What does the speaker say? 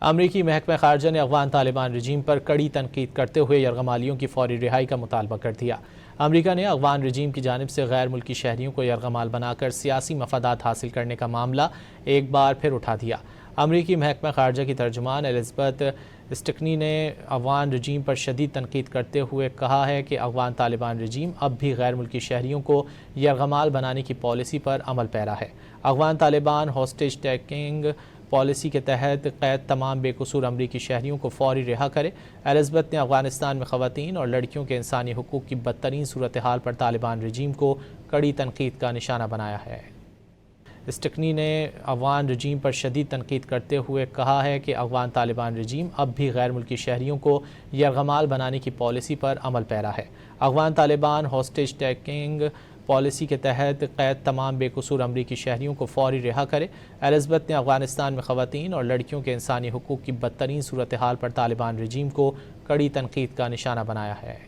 امریکی محکمہ خارجہ نے افغان طالبان رجیم پر کڑی تنقید کرتے ہوئے یرغمالیوں کی فوری رہائی کا مطالبہ کر دیا۔ امریکہ نے افغان رجیم کی جانب سے غیر ملکی شہریوں کو یرغمال بنا کر سیاسی مفادات حاصل کرنے کا معاملہ ایک بار پھر اٹھا دیا۔ امریکی محکمہ خارجہ کی ترجمان الزبتھ اسٹکنی نے افغان رجیم پر شدید تنقید کرتے ہوئے کہا ہے کہ افغان طالبان رجیم اب بھی غیر ملکی شہریوں کو یرغمال بنانے کی پالیسی پر عمل پیرا ہے۔ Afghan Taliban hostage taking policy کے تحت قید تمام بے قصور امریکی شہریوں کو فوری رہا کرے۔ الزبتھ نے افغانستان میں خواتین اور لڑکیوں کے انسانی حقوق کی بدترین صورتحال پر طالبان رجیم کو کڑی تنقید کا نشانہ بنایا ہے۔ اسٹکنی نے افغان رجیم پر شدید تنقید کرتے ہوئے کہا ہے کہ افغان طالبان رجیم اب بھی غیر ملکی شہریوں کو یرغمال بنانے کی پالیسی پر عمل پیرا ہے۔ Afghan Taliban hostage taking policy کے تحت قید تمام بے قصور امریکی شہریوں کو فوری رہا کرے۔ الزبتھ نے افغانستان میں خواتین اور لڑکیوں کے انسانی حقوق کی بدترین صورتحال پر طالبان رجیم کو کڑی تنقید کا نشانہ بنایا ہے۔